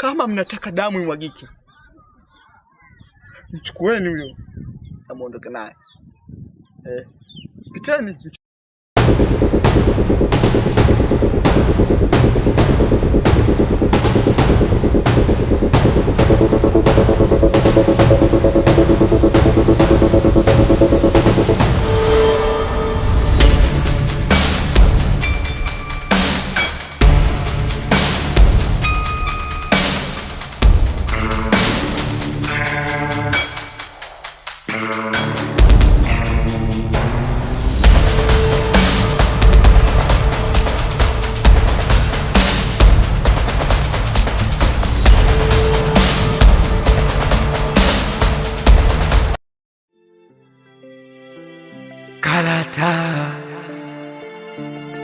kama mnataka damu imwagike, mchukueni huyo na muondoke naye. Piteni.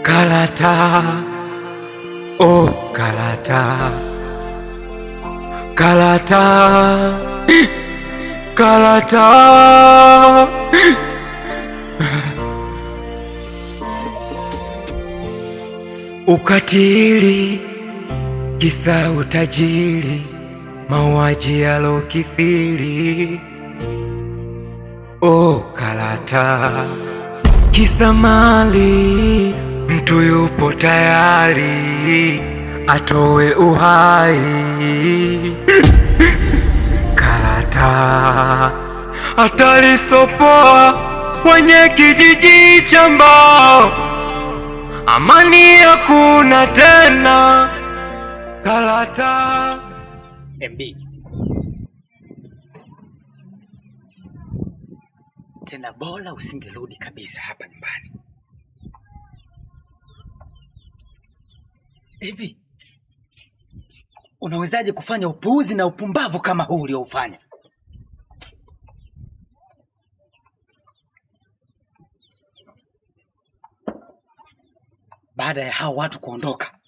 Kalata, oh Kalata, Kalata, Kalata. Ukatili, kisa utajiri, mauaji yalokithiri. Oh Kalata, kisa mali, mtu yupo tayari atowe uhai. Kalata, atalisopoa kwenye kijiji cha Mbao, amani hakuna tena. Kalata. MB, tena bora usingerudi kabisa hapa nyumbani. Hivi unawezaje kufanya upuuzi na upumbavu kama huu ulioufanya? Baada ya hao watu kuondoka,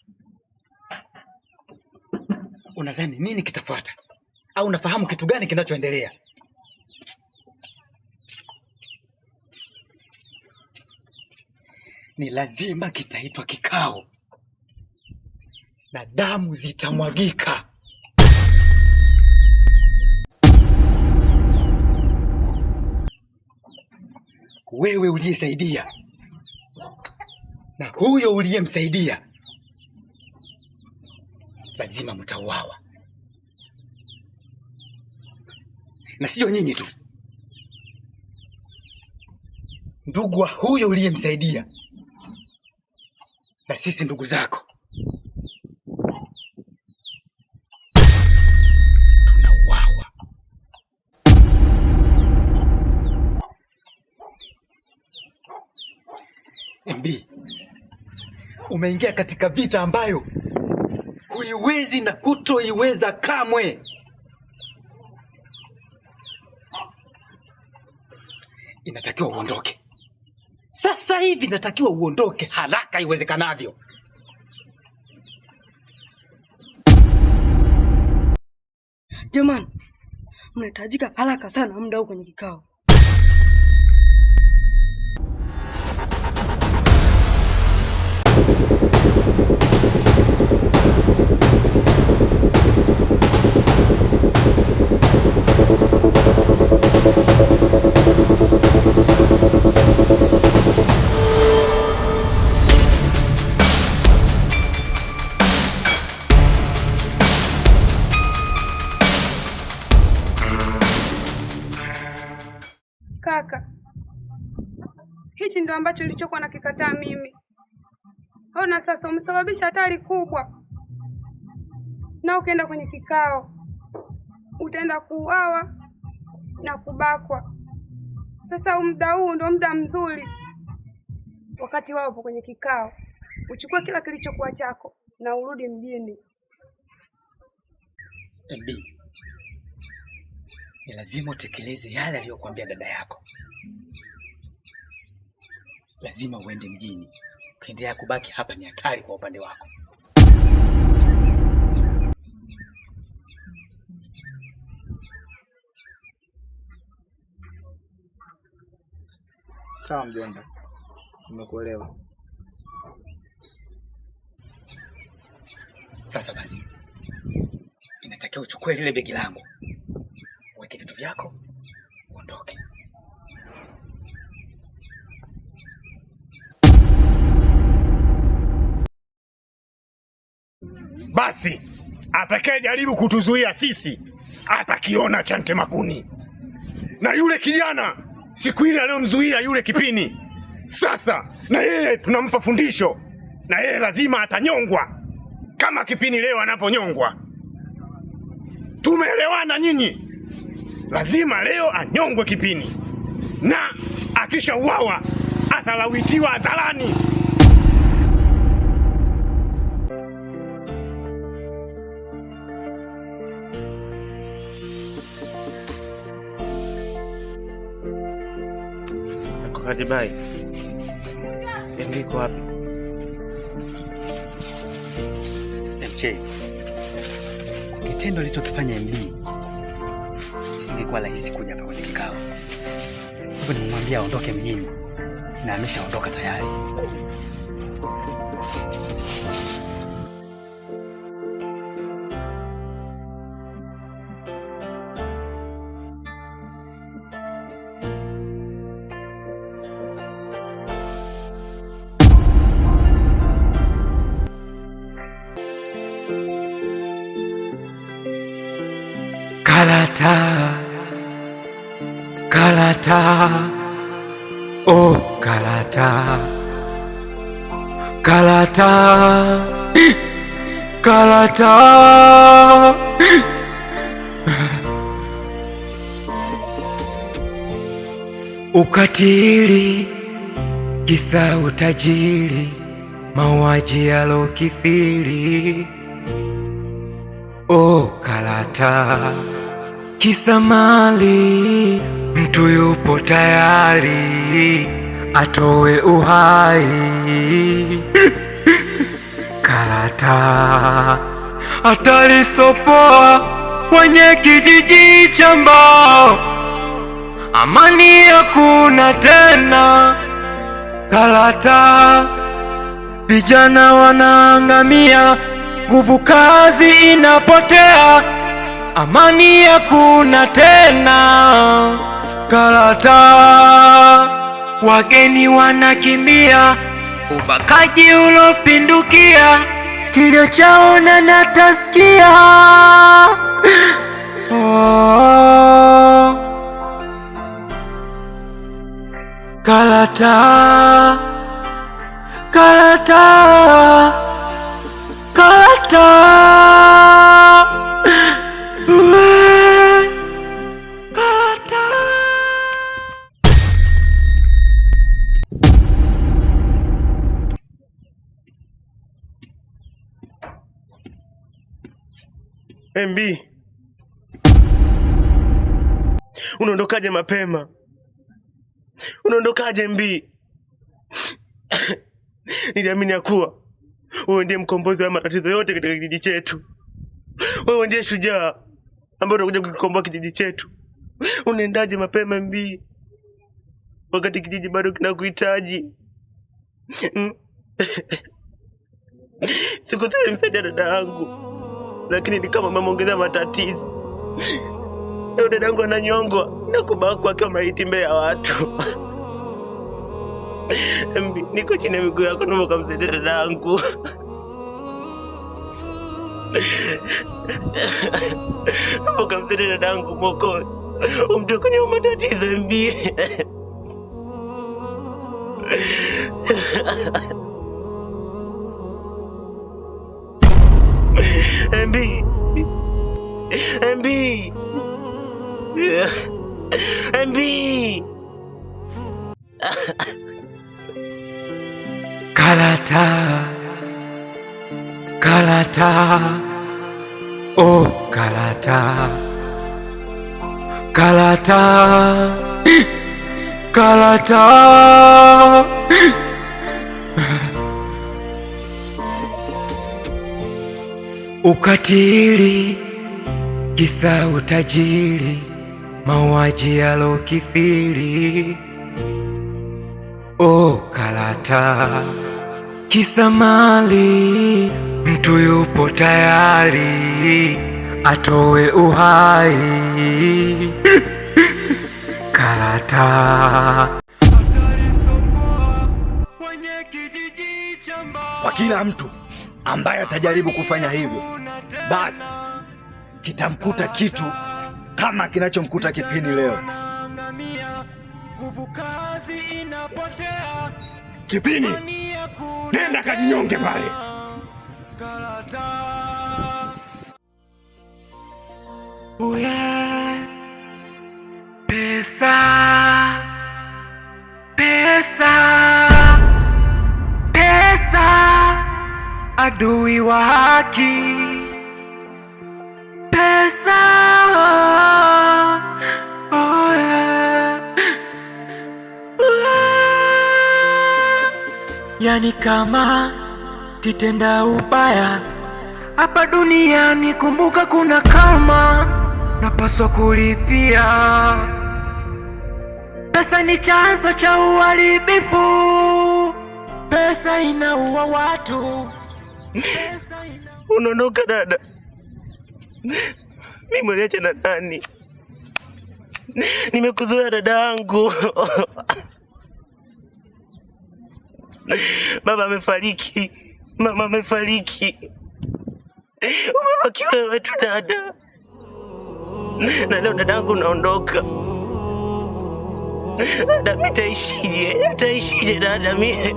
unadhani nini kitafuata? Au unafahamu kitu gani kinachoendelea? Ni lazima kitaitwa kikao na damu zitamwagika. Wewe uliyesaidia na huyo uliyemsaidia lazima mtauawa, na sio nyinyi tu. Ndugu wa huyo uliyemsaidia na sisi ndugu zako tunauawa. MB, umeingia katika vita ambayo huiwezi na hutoiweza kamwe. Inatakiwa uondoke sasa hivi, inatakiwa uondoke haraka iwezekanavyo. Jamani, mnahitajika haraka sana, muda huu kwenye kikao. Kaka, hichi ndio ambacho nilichokuwa nakikataa mimi. Ona sasa umesababisha hatari kubwa. Na ukienda kwenye kikao utaenda kuuawa na kubakwa. Sasa muda huu ndio muda mzuri, wakati wao wapo kwenye kikao, uchukue kila kilichokuwa chako na urudi mjini. MB, ni lazima utekeleze yale aliyokuambia dada yako. Lazima uende mjini. Ukiendelea kubaki hapa ni hatari kwa upande wako. Sawa mjomba, nimekuelewa. Sasa basi, unatakiwa uchukue lile begi langu, uweke vitu vyako, uondoke. Basi atakaye jaribu kutuzuia sisi atakiona cha Ntemakuni. Na yule kijana siku ile aliyomzuia yule Kipini, sasa na yeye tunampa fundisho, na yeye lazima atanyongwa kama Kipini leo anaponyongwa. Tumeelewana nyinyi? Lazima leo anyongwe Kipini, na akishauawa atalawitiwa hadharani. Hadibai, niko wapi? MJ, kitendo alichokifanya MB isingekuwa rahisi kuja hapa kwenye kikao. Hivyo nimemwambia aondoke mjini na ameshaondoka tayari. Kalata, Kalata, oh Kalata, Kalata, Kalata. Ukatili, kisa utajiri, mauaji yalokithiri, oh Kalata. Kisa mali, mtu yupo tayari atowe uhai. Kalata, atalisopoa kwenye kijiji cha Mbao, amani hakuna tena. Kalata, vijana wanaangamia, nguvu kazi inapotea, amani hakuna tena. Kalata, wageni wanakimbia, ubakaji ulopindukia, kilio chao na natasikia. Oh, Kalata, Kalata, Kalata. MB, unaondokaje mapema? Unaondokaje MB? Niliamini ya kuwa wewe ndiye mkombozi wa matatizo yote katika kijiji chetu. Wewe ndiye shujaa ambaye unakuja kukikomboa kijiji chetu. Unaendaje mapema MB, wakati kijiji bado kinakuhitaji? Sikutaka msaidia dada yangu, lakini ni kama mameongeza matatizo. Leo dada yangu ananyongwa na kubakwa akiwa maiti mbele ya watu. Niko chini ya miguu yako, naomba kumsaidia dada yangu. Naomba kumsaidia dada yangu Mwokozi, umtoe kwenye matatizo MB. MB, MB, MB. Kalata, Kalata, oh Kalata, Kalata, Kalata. Ukatili, kisa utajiri, mauaji yalokithiri, oh Kalata. Kisa mali, mtu yupo tayari atowe uhai. Karata. Kwa kila mtu ambaye atajaribu kufanya hivyo, basi kitamkuta kitu kama kinachomkuta Kipini leo. Kipini, nenda kajinyonge pale. Pesa, pesa, pesa, adui wa haki. Pesa, oh yeah. Yani kama kitenda ubaya hapa duniani, kumbuka kuna kama napaswa kulipia. Pesa ni chanzo cha uharibifu. Pesa inaua watu. Unaondoka dada, mimi mwenyewe na nani? Nimekuzoea dada yangu. Baba amefariki, mama amefariki, umebaki wewe tu dada. Na leo dada yangu unaondoka. Dada, nitaishije dada mimi?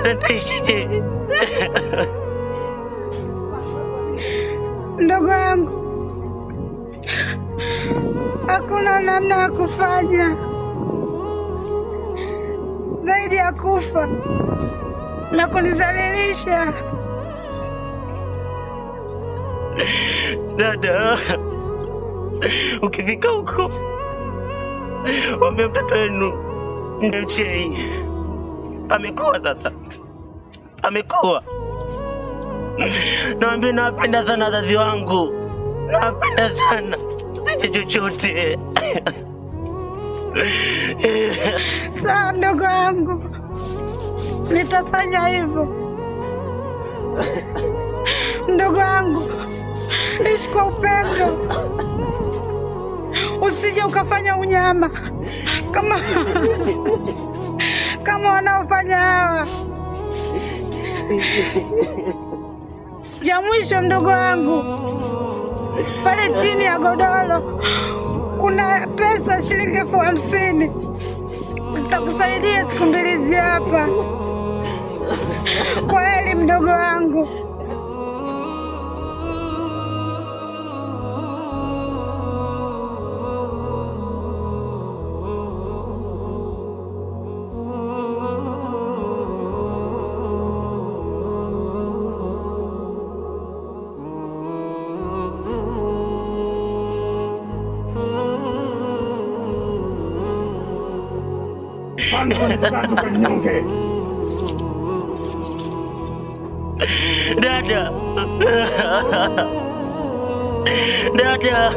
Nitaishije? Ndugu yangu, hakuna namna ya kufanya zaidi ya kufa na kunizalilisha. Dada, ukifika huko wambie mtoto wenu Ndemchei amekuwa sasa, amekuwa. Naambia nawapenda sana wazazi wangu, nawapenda sana, sije chochote. Sawa ndugu wangu, nitafanya hivyo. Ndugu wangu, ishi kwa upendo, usije ukafanya unyama kama wanaofanya hawa. Ja mwisho ndugu wangu, pale chini ya godoro kuna pesa shilingi 50,000 zitakusaidia siku mbili hapa. Kwa heri mdogo wangu. Dada. Dada.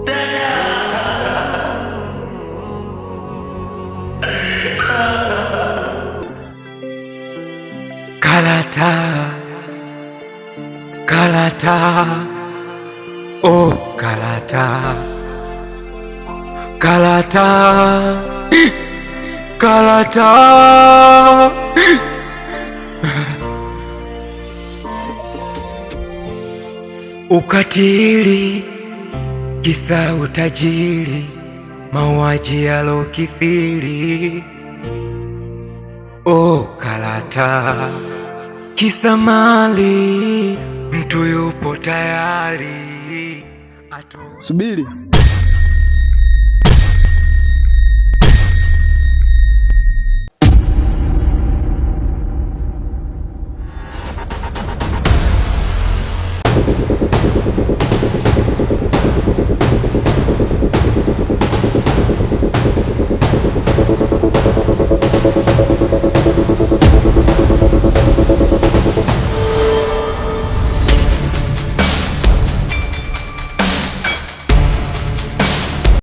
Dada. Karata. Karata. Oh, karata. Karata. Karata. Ukatili, kisa utajiri, mauaji yalokithiri. Oh, karata, kisa mali, mtu yupo tayari. Subiri.